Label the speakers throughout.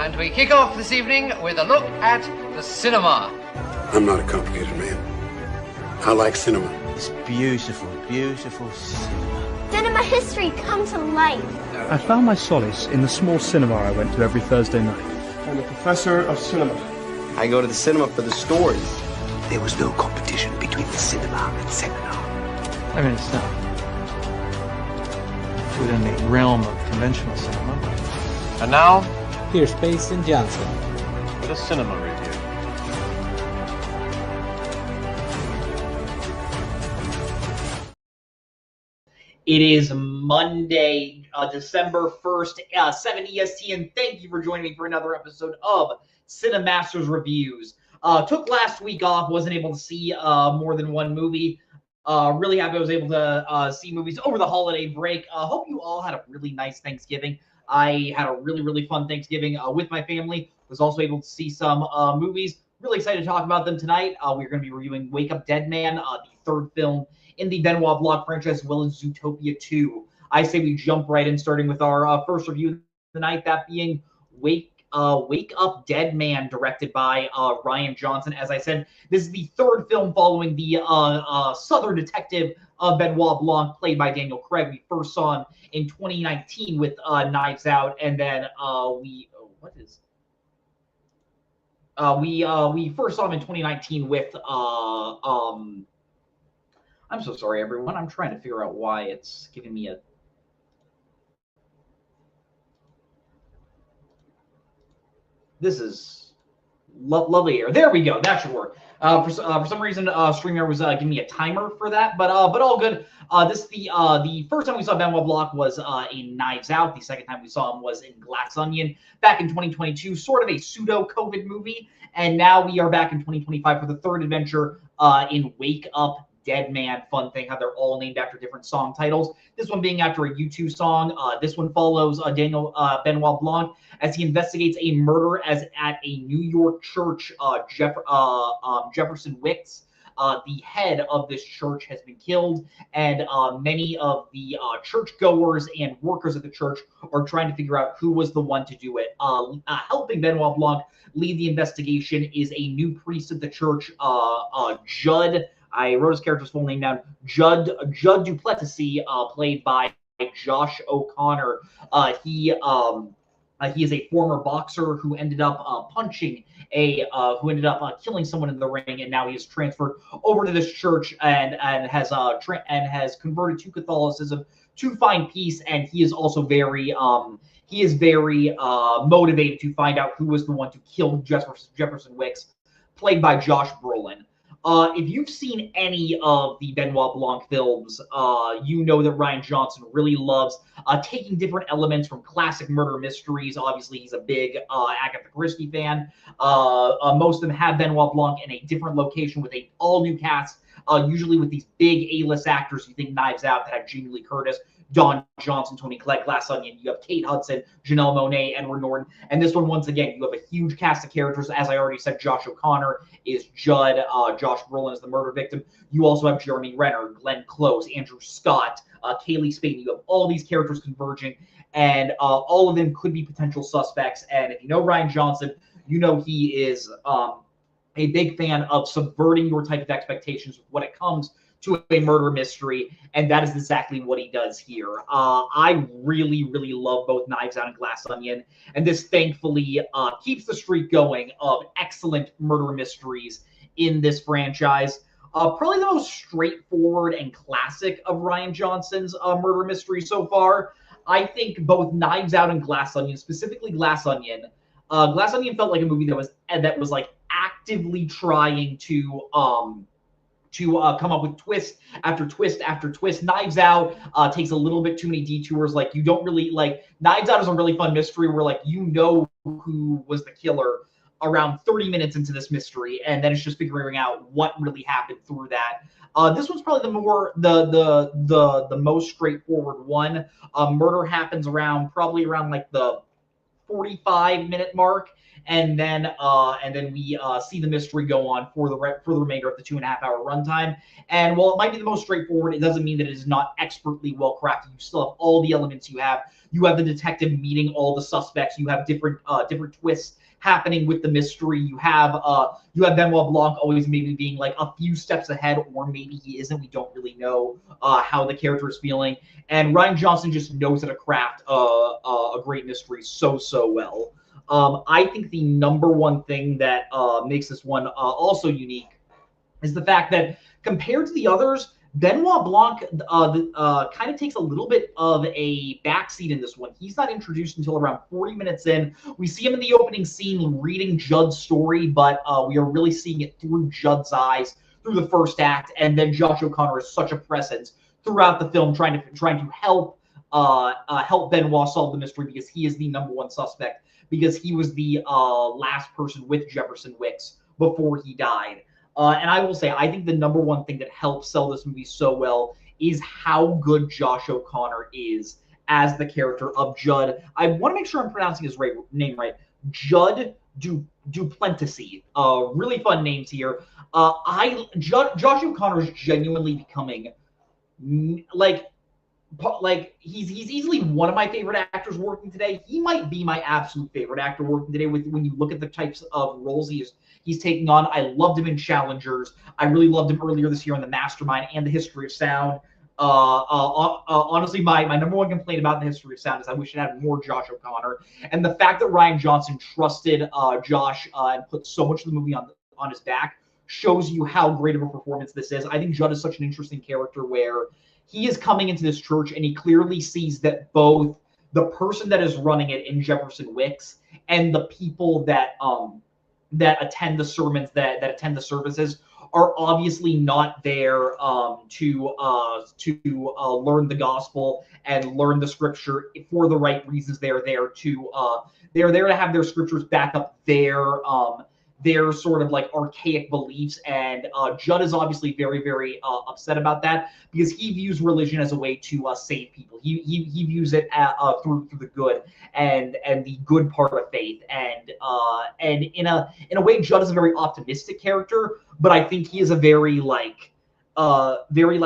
Speaker 1: And we kick off this evening with a look at the cinema.
Speaker 2: I'm not a complicated man. I like cinema.
Speaker 3: It's beautiful, beautiful cinema.
Speaker 4: Cinema history come to life.
Speaker 5: I found my solace in the small cinema I went to every Thursday night.
Speaker 6: I'm a professor of cinema.
Speaker 3: I go to the cinema for the stories.
Speaker 2: There was no competition between the cinema and seminar.
Speaker 5: I mean, it's not within the realm of conventional cinema.
Speaker 1: And now,
Speaker 7: here's Payson Johnson
Speaker 1: with a cinema review.
Speaker 8: It is Monday, December 1st, 7 EST, and thank you for joining me for another episode of Cinemaster's Reviews. Took last week off, wasn't able to see more than one movie. Really happy I was able to see movies over the holiday break. Hope you all had a really nice Thanksgiving. I had a really fun Thanksgiving with my family. Was also able to see some movies. Really excited to talk about them tonight. We're going to be reviewing Wake Up Dead Man, the third film in the Benoit Blanc franchise, as well as Zootopia 2. I say we jump right in, starting with our first review of the night, that being Wake Up Dead Man, directed by Rian Johnson. As I said, this is the third film following the Southern detective Benoit Blanc, played by Daniel Craig. We first saw him in 2019 with Knives Out, and then we first saw him in 2019 with I'm so sorry, everyone. I'm trying to figure out why it's giving me a... This is lovely here. There we go. That should work. For some reason, StreamYard was giving me a timer for that, but all good. This is the first time we saw Benoit Blanc was in Knives Out. The second time we saw him was in Glass Onion back in 2022, sort of a pseudo-COVID movie. And now we are back in 2025 for the third adventure in Wake Up Dead Man. Fun thing how they're all named after different song titles. This one being after a U2 song. This one follows Benoit Blanc as he investigates a murder at a New York church. Jefferson Wicks, the head of this church, has been killed, and many of the churchgoers and workers at the church are trying to figure out who was the one to do it. Helping Benoit Blanc lead the investigation is a new priest of the church, Judd. I wrote his character's full name down. Judd Duplessis, played by Josh O'Connor. He is a former boxer who ended up killing someone in the ring, and now he is transferred over to this church and has converted to Catholicism to find peace. And he is also very motivated to find out who was the one to kill Jefferson Wicks, played by Josh Brolin. If you've seen any of the Benoit Blanc films, you know that Rian Johnson really loves taking different elements from classic murder mysteries. Obviously, he's a big Agatha Christie fan. Most of them have Benoit Blanc in a different location with an all-new cast, usually with these big A-list actors. You think Knives Out, that have Jamie Lee Curtis, Don Johnson, Toni Collette, Glass Onion. You have Kate Hudson, Janelle Monáe, Edward Norton. And this one, once again, you have a huge cast of characters. As I already said, Josh O'Connor is Judd. Josh Brolin is the murder victim. You also have Jeremy Renner, Glenn Close, Andrew Scott, Kaylee Spain. You have all these characters converging, and all of them could be potential suspects. And if you know Rian Johnson, you know he is a big fan of subverting your type of expectations when it comes to a murder mystery, and that is exactly what he does here. I really love both Knives Out and Glass Onion, and this thankfully keeps the streak going of excellent murder mysteries in this franchise. Probably the most straightforward and classic of Rian Johnson's murder mysteries so far. I think both Knives Out and Glass Onion, specifically Glass Onion felt like a movie that was like actively trying to come up with twist after twist after twist. Knives Out takes a little bit too many detours. Like, you don't really like... Knives Out is a really fun mystery where, like, you know who was the killer around 30 minutes into this mystery, and then it's just figuring out what really happened through that. This one's probably the most straightforward one. Murder happens around like the 45-minute mark, and then we see the mystery go on for the remainder of the 2.5-hour runtime. And while it might be the most straightforward, it doesn't mean that it is not expertly well crafted. You still have all the elements. You have the detective meeting all the suspects. You have different twists happening with the mystery. You have Benoit Blanc always maybe being like a few steps ahead, or maybe he isn't. We don't really know how the character is feeling. And Rian Johnson just knows how to craft a great mystery so well. I think the number one thing that makes this one also unique is the fact that compared to the others, Benoit Blanc kind of takes a little bit of a backseat in this one. He's not introduced until around 40 minutes in. We see him in the opening scene reading Judd's story, but we are really seeing it through Judd's eyes through the first act. And then Josh O'Connor is such a presence throughout the film, trying to help Benoit solve the mystery, because he is the number one suspect, because he was the last person with Jefferson Wicks before he died. And I will say, I think the number one thing that helps sell this movie so well is how good Josh O'Connor is as the character of Judd. I want to make sure I'm pronouncing his name right. Judd Duplessis. Really fun names here. Josh O'Connor is genuinely becoming like he's easily one of my favorite actors working today. He might be my absolute favorite actor working today. When you look at the types of roles he's taking on. I loved him in Challengers. I really loved him earlier this year in The Mastermind and The History of Sound. Honestly, my number one complaint about The History of Sound is I wish it had more Josh O'Connor. And the fact that Rian Johnson trusted Josh and put so much of the movie on his back shows you how great of a performance this is. I think Judd is such an interesting character where he is coming into this church and he clearly sees that both the person that is running it in Jefferson Wicks and the people that attend the sermons, that attend the services, are obviously not there to learn the gospel and learn the scripture for the right reasons. They're there to have their scriptures back up their sort of like archaic beliefs. And Judd is obviously very upset about that, because he views religion as a way to save people. He views it through the good and the good part of faith. And in a way, Judd is a very optimistic character, but I think he is a very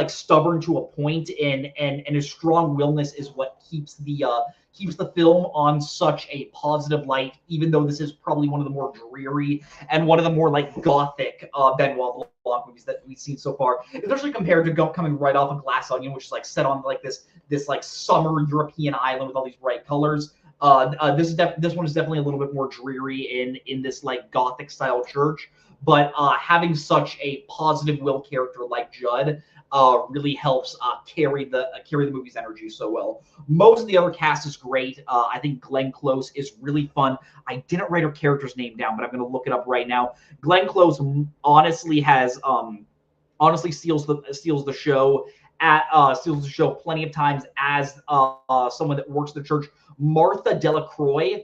Speaker 8: stubborn to a point, and his strong willness is what keeps the film on such a positive light, even though this is probably one of the more dreary and one of the more like gothic Benoit Blanc movies that we've seen so far, especially compared to coming right off of Glass Onion, which is like set on like this like summer European island with all these bright colors. This one is definitely a little bit more dreary in this like gothic style church, but having such a positive will character like Judd really helps carry the movie's energy so well. Most of the other cast is great. I think Glenn Close is really fun. I didn't write her character's name down, but I'm going to look it up right now. Glenn Close honestly steals the show plenty of times as someone that works the church. Martha Delacroix,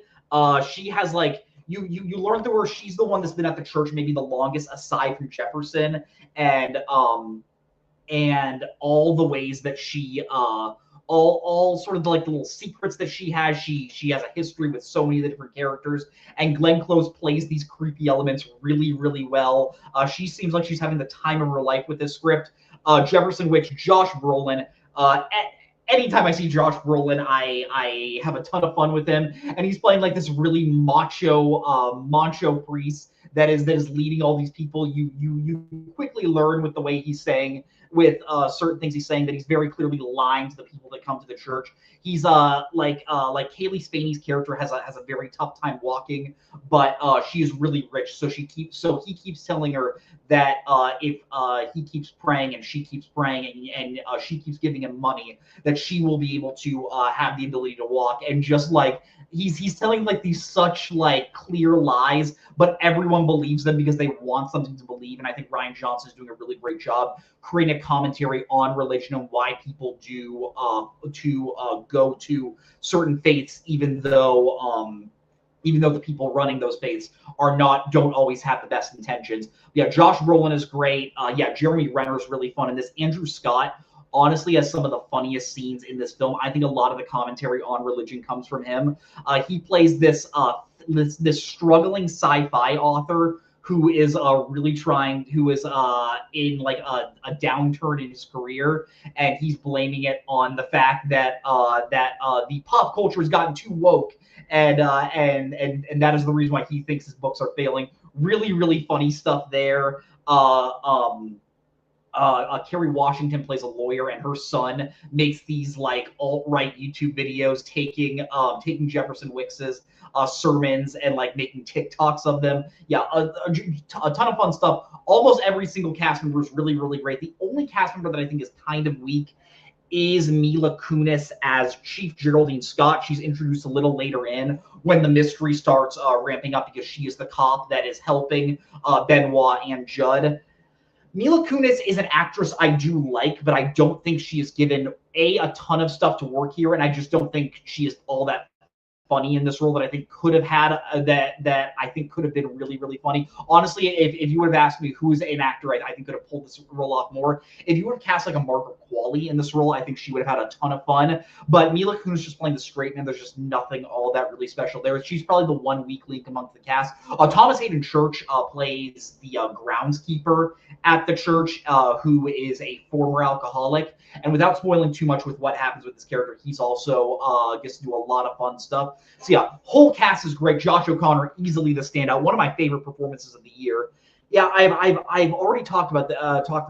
Speaker 8: she has like you learn through her, she's the one that's been at the church maybe the longest aside from Jefferson, and all the ways that she all sort of like the little secrets that she has. She has a history with so many of the different characters, and Glenn Close plays these creepy elements really well. She seems like she's having the time of her life with this script. Jefferson Wicks, Josh Brolin. Anytime I see Josh Brolin, I have a ton of fun with him, and he's playing like this really macho priest that is like all these people. You quickly learn with the way he's saying, with certain things he's saying, that he's very clearly lying to the people that come to the church. He's like Kaylee Spaney's character has a very tough time walking, but she is really rich, so he keeps telling her that if he keeps praying and she keeps praying and she keeps giving him money, that she will be able to have the ability to walk. And just like he's telling like these such like clear lies, but everyone believes them because they want something to believe. And I think Rian Johnson is doing a really great job creating a commentary on religion and why people do go to certain faiths, even though the people running those faiths don't always have the best intentions. Yeah, Josh Brolin is great. Jeremy Renner is really fun in this. Andrew Scott honestly has some of the funniest scenes in this film. I think a lot of the commentary on religion comes from him. He plays this struggling sci-fi author who is really trying, who is in like a downturn in his career, and he's blaming it on the fact that the pop culture has gotten too woke, and that is the reason why he thinks his books are failing. Really funny stuff there. Kerry Washington plays a lawyer, and her son makes these like alt-right YouTube videos taking Jefferson Wicks's sermons and like making TikToks of them. Yeah, a ton of fun stuff. Almost every single cast member is really great. The only cast member that I think is kind of weak is Mila Kunis as Chief Geraldine Scott. She's introduced a little later in when the mystery starts ramping up, because she is the cop that is helping Benoit and Judd. Mila Kunis is an actress I do like, but I don't think she is given a ton of stuff to work here, and I just don't think she is all that funny in this role that I think could have had that I think could have been really funny. Honestly, if you would have asked me who's an actor I think could have pulled this role off more, if you would have cast like a Margaret Qualley in this role, I think she would have had a ton of fun. But Mila Kunis just playing the straight man, there's just nothing all that really special there. She's probably the one weak link amongst the cast. Thomas Hayden Church plays the groundskeeper at the church, who is a former alcoholic. And without spoiling too much with what happens with this character, he's also gets to do a lot of fun stuff. So yeah, whole cast is great. Josh O'Connor, easily the standout. One of my favorite performances of the year. Yeah, I've already talked about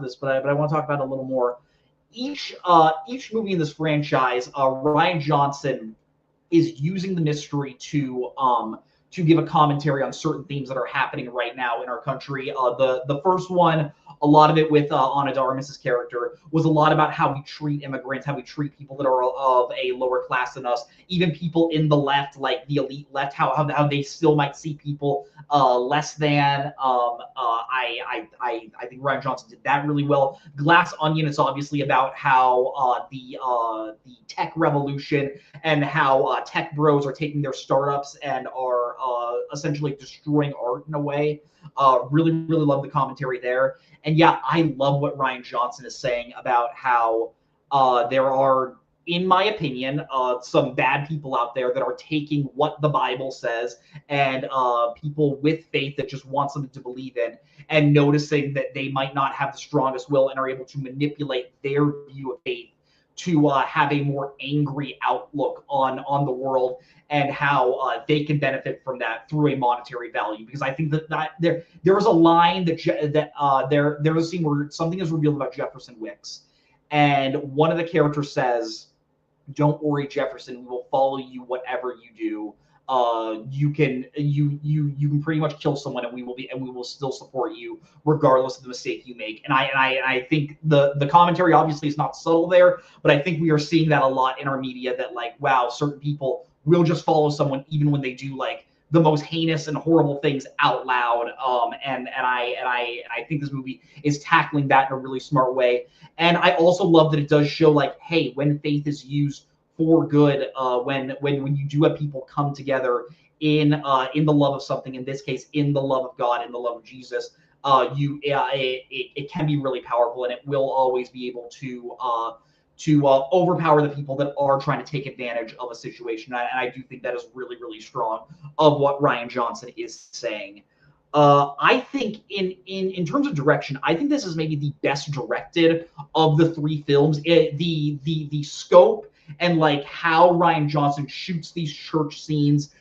Speaker 8: this, but I want to talk about it a little more. Each movie in this franchise, Rian Johnson is using the mystery to give a commentary on certain themes that are happening right now in our country. The first one, a lot of it with Ana de Armas's character, was a lot about how we treat immigrants, how we treat people that are of a lower class than us, even people in the left, like the elite left, how they still might see people less than. I think Rian Johnson did that really well. Glass Onion is obviously about how the tech revolution and how tech bros are taking their startups and are essentially destroying art in a way. Really love the commentary there. And yeah, I love what Rian Johnson is saying about how there are, in my opinion, some bad people out there that are taking what the Bible says and people with faith that just want something to believe in, and noticing that they might not have the strongest will and are able to manipulate their view of faith to have a more angry outlook on the world, and how they can benefit from that through a monetary value. Because I think that there was a line there's a scene where something is revealed about Jefferson Wicks, and one of the characters says, "Don't worry, Jefferson, we will follow you whatever you do. You can pretty much kill someone, and we will still support you regardless of the mistake you make." And I think the commentary obviously is not subtle there, but I think we are seeing that a lot in our media, that like, wow, certain people will just follow someone even when they do like the most heinous and horrible things out loud. And I think this movie is tackling that in a really smart way. And I also love that it does show like, hey, when faith is used for good, when you do have people come together in the love of something, in this case, in the love of God, in the love of Jesus, it can be really powerful, and it will always be able to overpower the people that are trying to take advantage of a situation. And I do think that is really strong of what Rian Johnson is saying. I think in terms of direction, I think this is maybe the best directed of the three films. The scope and like how Rian Johnson shoots these church scenes,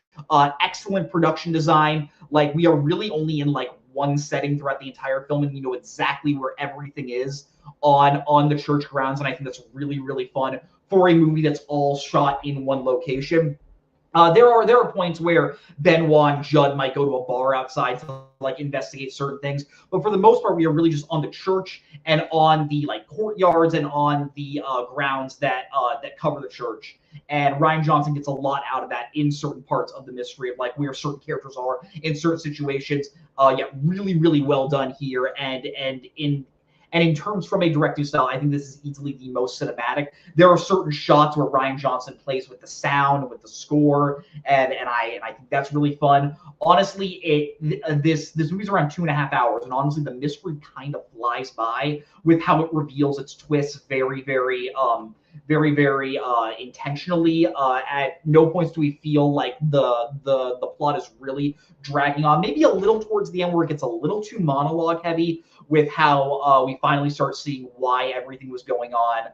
Speaker 8: excellent production design. Like, we are really only in like one setting throughout the entire film, and you know exactly where everything is on the church grounds. And I think that's really fun for a movie that's all shot in one location. There are points where Benoit and Judd might go to a bar outside to like investigate certain things, but for the most part, we are really just on the church and on the like courtyards and on the grounds that cover the church. And Rian Johnson gets a lot out of that in certain parts of the mystery of like where certain characters are in certain situations. Yeah, really well done here, and And in terms from a directing style, I think this is easily the most cinematic. There are certain shots where Rian Johnson plays with the sound, with the score, and I think that's really fun. Honestly, this movie's around 2.5 hours, and honestly, the mystery kind of flies by with how it reveals its twists very intentionally. At no points do we feel like the plot is really dragging on. Maybe a little towards the end where it gets a little too monologue heavy with how we finally start seeing why everything was going on,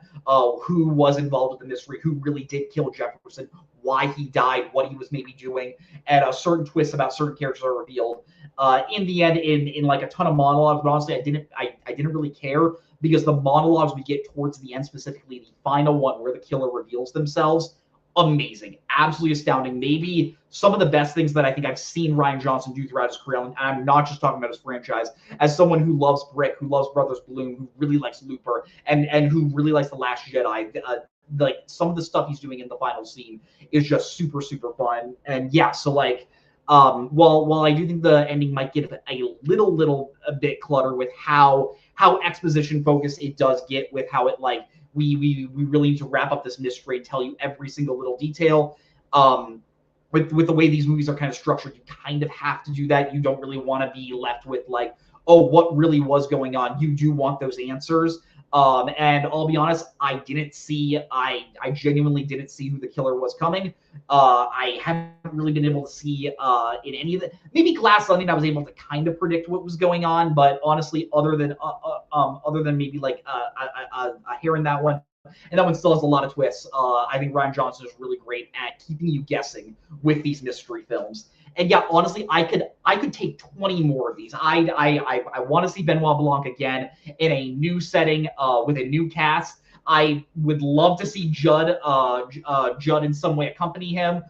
Speaker 8: who was involved with the mystery, who really did kill Jefferson, why he died, what he was maybe doing, and certain twists about certain characters are revealed. In the end, in like a ton of monologues, but honestly, I didn't really care because the monologues we get towards the end, specifically the final one where the killer reveals themselves, amazing, absolutely astounding. Maybe some of the best things that I think I've seen Rian Johnson do throughout his career, and I'm not just talking about his franchise, as someone who loves Brick, who loves Brothers Bloom, who really likes Looper, and who really likes The Last Jedi. Like some of the stuff he's doing in the final scene is just super fun. And yeah, so like while I do think the ending might get a little bit cluttered with how exposition focused it does get, with how it like we really need to wrap up this mystery and tell you every single little detail. With the way these movies are kind of structured, you kind of have to do that. You don't really want to be left with like, oh, what really was going on? You do want those answers. And I'll be honest, I genuinely didn't see who the killer was coming. I haven't really been able to see in any of the, maybe Glass Onion, I was able to kind of predict what was going on, but honestly, other than maybe like a hair in that one, and that one still has a lot of twists. I think Rian Johnson is really great at keeping you guessing with these mystery films. And yeah, honestly, I could take 20 more of these. I want to see Benoit Blanc again in a new setting with a new cast. I would love to see Judd in some way accompany him.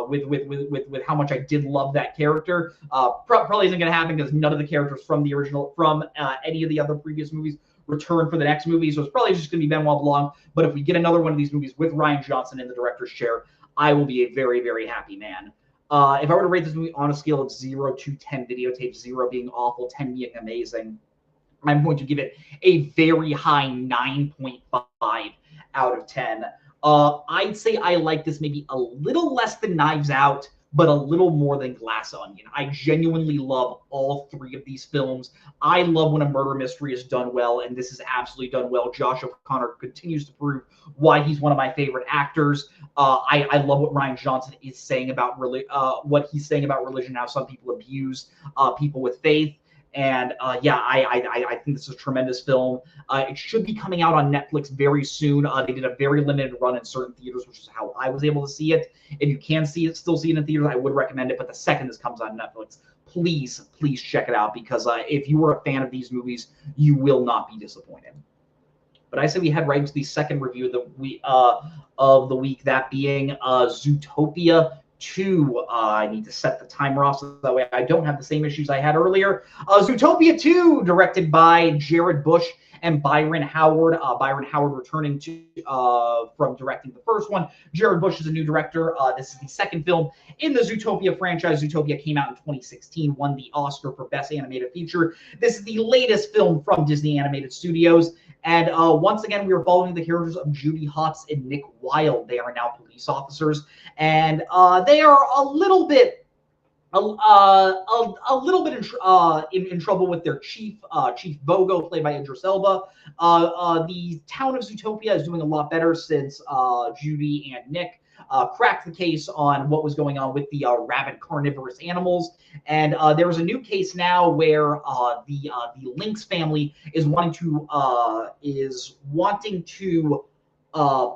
Speaker 8: With how much I did love that character. Probably isn't going to happen because none of the characters from the original, from any of the other previous movies, return for the next movie. So it's probably just going to be Benoit Blanc. But if we get another one of these movies with Rian Johnson in the director's chair, I will be a very happy man. If I were to rate this movie on a scale of 0 to 10 videotapes, 0 being awful, 10 being amazing, I'm going to give it a very high 9.5 out of 10. I'd say I like this maybe a little less than Knives Out, but a little more than Glass Onion. I genuinely love all three of these films. I love when a murder mystery is done well, and this is absolutely done well. Josh O'Connor continues to prove why he's one of my favorite actors. I love what Rian Johnson is saying about what he's saying about religion, how some people abuse people with faith. And yeah, I think this is a tremendous film. It should be coming out on Netflix very soon. They did a very limited run in certain theaters, which is how I was able to see it. If you can still see it in theaters, I would recommend it. But the second this comes on Netflix, please check it out, because if you are a fan of these movies, you will not be disappointed. But I say we head right into the second review of the week, that being Zootopia 2. I need to set the timer off so that way I don't have the same issues I had earlier. Zootopia 2, directed by Jared Bush and Byron Howard. Byron Howard returning from directing the first one. Jared Bush is a new director. This is the second film in the Zootopia franchise. Zootopia came out in 2016, won the Oscar for Best Animated Feature. This is the latest film from Disney Animated Studios. And once again, we are following the characters of Judy Hotz and Nick Wilde. They are now police officers, and they are a little bit in trouble with their chief, Chief Bogo, played by Idris Elba. The town of Zootopia is doing a lot better since Judy and Nick cracked the case on what was going on with the rabid carnivorous animals. And there is a new case now where the Lynx family is wanting to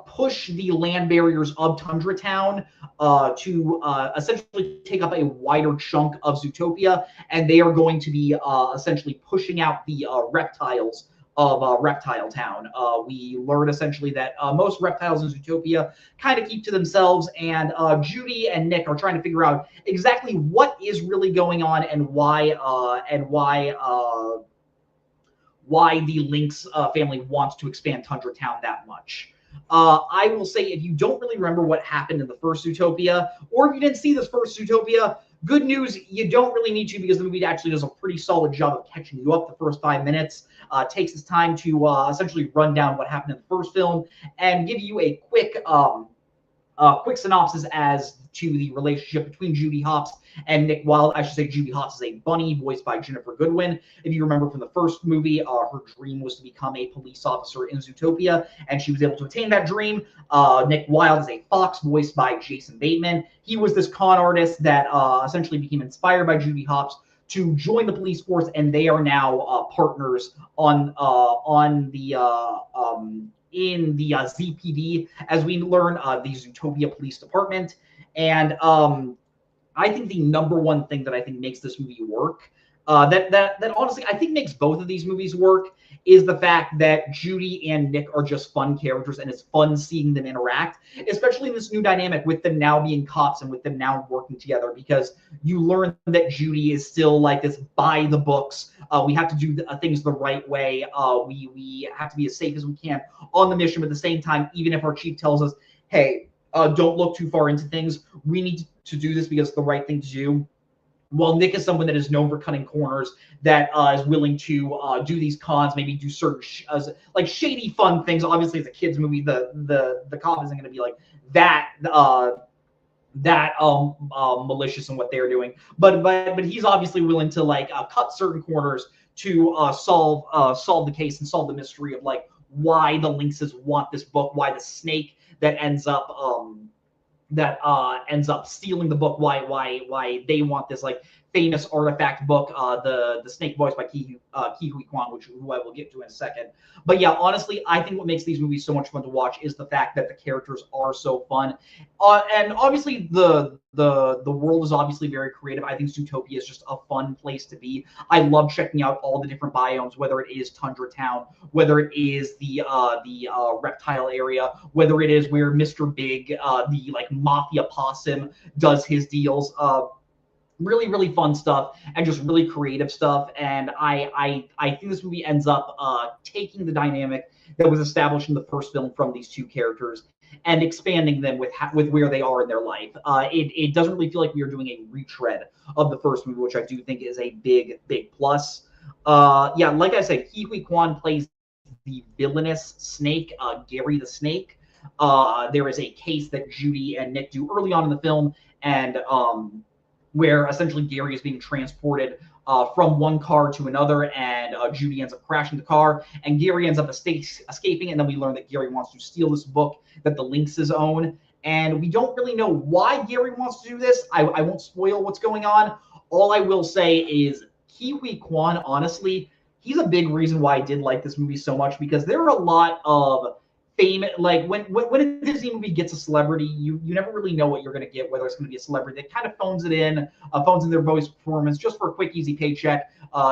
Speaker 8: push the land barriers of Tundra Town to essentially take up a wider chunk of Zootopia, and they are going to be essentially pushing out the reptiles of Reptile Town. We learn essentially that most reptiles in Zootopia kind of keep to themselves, and Judy and Nick are trying to figure out exactly what is really going on and why the Lynx family wants to expand Tundra Town that much. I will say, if you don't really remember what happened in the first Zootopia, or if you didn't see this first Zootopia, Good news, you don't really need to because the movie actually does a pretty solid job of catching you up the first 5 minutes. Takes its time to essentially run down what happened in the first film and give you a quick synopsis as to the relationship between Judy Hopps and Nick Wilde. I should say Judy Hopps is a bunny voiced by Ginnifer Goodwin. If you remember from the first movie, her dream was to become a police officer in Zootopia, and she was able to attain that dream. Nick Wilde is a fox voiced by Jason Bateman. He was this con artist that essentially became inspired by Judy Hopps to join the police force, and they are now partners in the ZPD, as we learn the Zootopia Police Department. And I think the number one thing that I think makes this movie work, that honestly I think makes both of these movies work, is the fact that Judy and Nick are just fun characters, and it's fun seeing them interact, especially in this new dynamic with them now being cops and with them now working together, because you learn that Judy is still like this by the books. We have to do things the right way. We have to be as safe as we can on the mission, but at the same time, even if our chief tells us, hey, don't look too far into things, we need to do this because it's the right thing to do. While Nick is someone that is known for cutting corners, that is willing to do these cons, maybe do certain like shady fun things. Obviously, it's a kids movie. The cop isn't going to be like that malicious in what they're doing. But he's obviously willing to like cut certain corners to solve the case and solve the mystery of like why the Lynxes want this book, why the snake that ends up stealing the book, why they want this like famous artifact book, the snake voiced by Ke Huy Quan, who I will get to in a second. But yeah, honestly, I think what makes these movies so much fun to watch is the fact that the characters are so fun, and obviously the world is obviously very creative. I think Zootopia is just a fun place to be. I love checking out all the different biomes, whether it is Tundra Town, whether it is the reptile area, whether it is where Mr. Big, the like mafia possum, does his deals. Really, really fun stuff and just really creative stuff. And I think this movie ends up taking the dynamic that was established in the first film from these two characters and expanding them with where they are in their life. It doesn't really feel like we are doing a retread of the first movie, which I do think is a big plus. Yeah, like I said, Ke Huy Quan plays the villainous snake, Gary the Snake. There is a case that Judy and Nick do early on in the film, and where essentially Gary is being transported from one car to another, and Judy ends up crashing the car, and Gary ends up escaping, and then we learn that Gary wants to steal this book that the Lynxes own, and we don't really know why Gary wants to do this. I won't spoil what's going on. All I will say is Ke Huy Quan, honestly, he's a big reason why I did like this movie so much, because there are a lot of famous, like when a Disney movie gets a celebrity, you never really know what you're going to get, whether it's going to be a celebrity that kind of phones in their voice performance just for a quick, easy paycheck.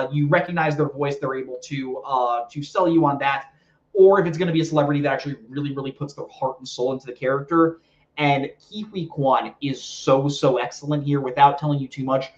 Speaker 8: You recognize their voice, they're able to sell you on that. Or if it's going to be a celebrity that actually really, really puts their heart and soul into the character. And Ke Huy Quan is so excellent here. Without telling you too much,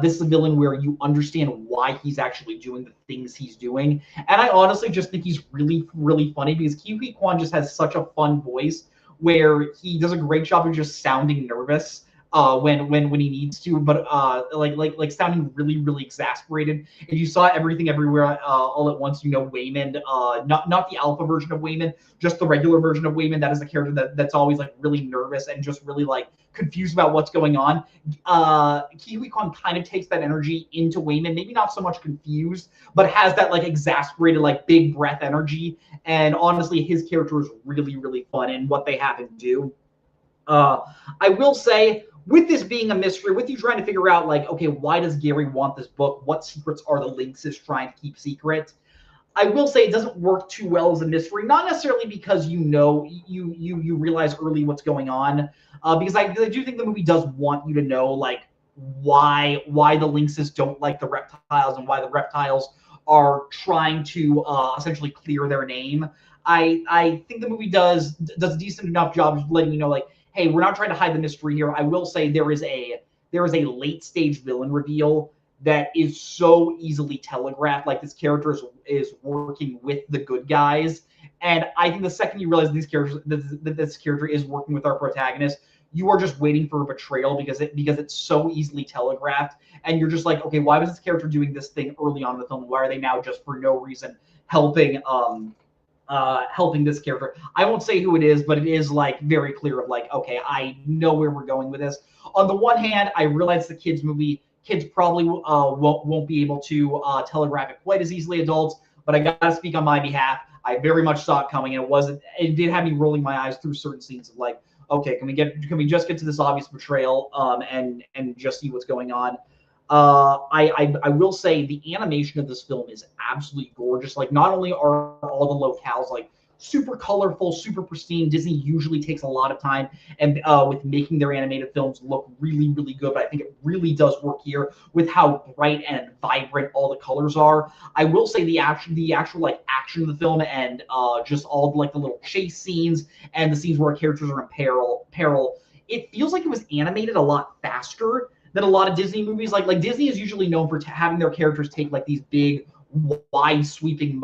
Speaker 8: this is a villain where you understand why he's actually doing the things he's doing. And I honestly just think he's really, really funny, because Ke Huy Quan just has such a fun voice where he does a great job of just sounding nervous when he needs to, but like sounding really, really exasperated. If you saw Everything Everywhere All at Once, you know Waymond, not the alpha version of Waymond, just the regular version of Waymond. That is a character that's always like really nervous and just really like confused about what's going on. Ke Huy Quan kind of takes that energy into Waymond, maybe not so much confused, but has that like exasperated, like big breath energy. And honestly, his character is really, really fun in what they have him do. I will say, with this being a mystery, with you trying to figure out like, okay, why does Gary want this book? What secrets are the Lynxes trying to keep secret? I will say it doesn't work too well as a mystery, not necessarily because you realize early what's going on, because I do think the movie does want you to know like why the Lynxes don't like the reptiles and why the reptiles are trying to essentially clear their name. I think the movie does a decent enough job of letting you know like, hey, we're not trying to hide the mystery here. I will say there is a late stage villain reveal that is so easily telegraphed. Like, this character is working with the good guys, and I think the second you realize this character is working with our protagonist, you are just waiting for a betrayal because it's so easily telegraphed, and you're just like, okay, why was this character doing this thing early on in the film? Why are they now just for no reason helping this character? I won't say who it is, but it is like very clear of like, okay, I know where we're going with this. On the one hand, I realize the kids movie. Kids probably won't be able to telegraph it quite as easily as adults, but I gotta speak on my behalf. I very much saw it coming, and it did have me rolling my eyes through certain scenes of like, okay, can we just get to this obvious betrayal and just see what's going on? I will say the animation of this film is absolutely gorgeous. Like, not only are all the locales like super colorful, super pristine. Disney usually takes a lot of time and with making their animated films look really, really good. But I think it really does work here with how bright and vibrant all the colors are. I will say the actual like action of the film and just all like the little chase scenes and the scenes where characters are in peril. It feels like it was animated a lot faster than a lot of Disney movies. Like Disney is usually known for having their characters take like these big, wide sweeping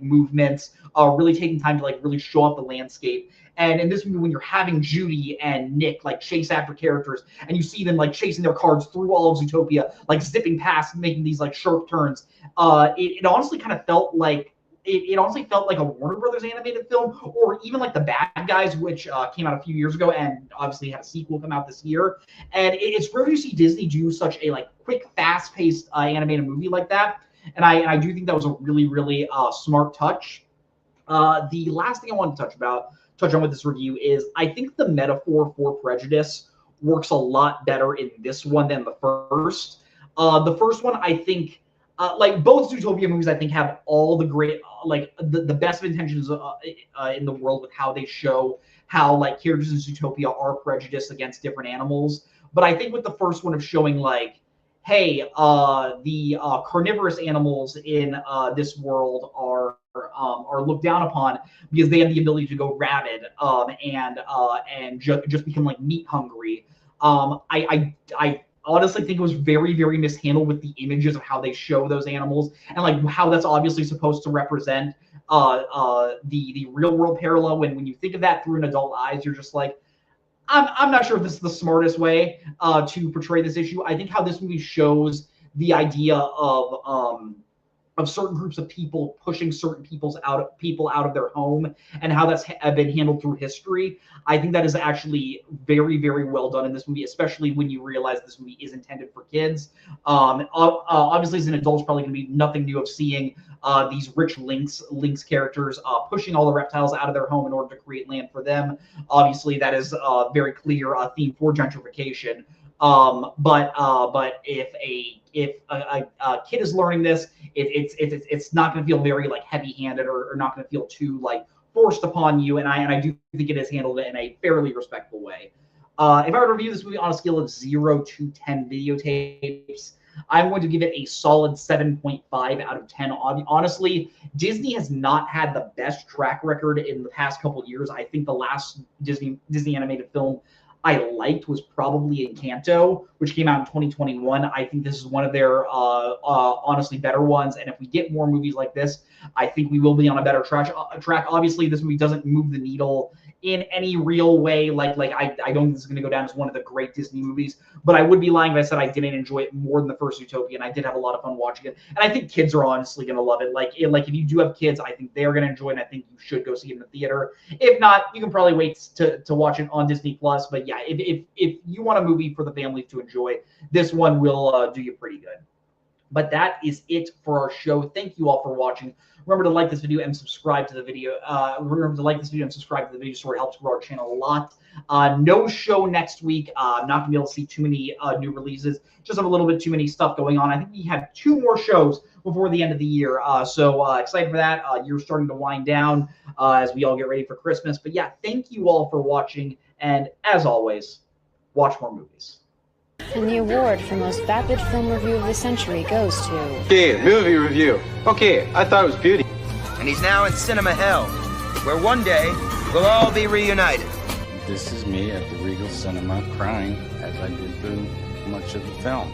Speaker 8: movements, really taking time to like really show up the landscape. And in this movie, when you're having Judy and Nick like chase after characters, and you see them like chasing their cars through all of Zootopia, like zipping past, making these like sharp turns, it honestly kind of felt like it honestly felt like a Warner Brothers animated film, or even like The Bad Guys, which came out a few years ago and obviously had a sequel come out this year. And it's rare to see Disney do such a like quick, fast-paced animated movie like that. And I do think that was a really, really smart touch. The last thing I want to touch on with this review is I think the metaphor for prejudice works a lot better in this one than the first. The first one, I think, like both Zootopia movies, I think have all the great, like the best of intentions in the world with how they show how like characters in Zootopia are prejudiced against different animals. But I think with the first one of showing like, hey, the carnivorous animals in this world are looked down upon because they have the ability to go rabid and just become like meat hungry. I honestly think it was very, very mishandled with the images of how they show those animals and like how that's obviously supposed to represent the real world parallel. When you think of that through an adult eyes, you're just like, I'm not sure if this is the smartest way to portray this issue. I think how this movie shows the idea of certain groups of people pushing certain people out of their home and how that's been handled through history. I think that is actually very, very well done in this movie, especially when you realize this movie is intended for kids. Obviously, as an adult, it's probably going to be nothing new of seeing these rich Lynx characters pushing all the reptiles out of their home in order to create land for them. Obviously, that is a very clear theme for gentrification. But if a kid is learning this, it's not going to feel very like heavy-handed or not going to feel too like forced upon you. And I do think it is handled in a fairly respectful way. If I were to review this movie on a scale of 0 to 10 videotapes, I'm going to give it a solid 7.5 out of 10. Honestly, Disney has not had the best track record in the past couple years. I think the last Disney animated film I liked was probably Encanto, which came out in 2021. I think this is one of their honestly better ones. And if we get more movies like this, I think we will be on a better track. Obviously, this movie doesn't move the needle in any real way. Like I don't think this is going to go down as one of the great Disney movies, but I would be lying if I said I didn't enjoy it more than the first Zootopia, and I did have a lot of fun watching it. And I think kids are honestly going to love it. Like if you do have kids, I think they're going to enjoy it, and I think you should go see it in the theater. If not, you can probably wait to watch it on Disney Plus. But yeah, if you want a movie for the family to enjoy, this one will do you pretty good. But that is it for our show. Thank you all for watching. Remember to like this video and subscribe to the video. Remember to like this video and subscribe to the video so it helps grow our channel a lot. No show next week. I'm not going to be able to see too many new releases. Just have a little bit too many stuff going on. I think we have 2 more shows before the end of the year. So excited for that. Year's starting to wind down as we all get ready for Christmas. But yeah, thank you all for watching. And as always, watch more movies.
Speaker 9: And the award for most vapid film review of the century goes to...
Speaker 3: Okay, movie review. Okay, I thought it was Beauty.
Speaker 10: And he's now in cinema hell, where one day we'll all be reunited.
Speaker 11: This is me at the Regal Cinema crying as I did through much of the film.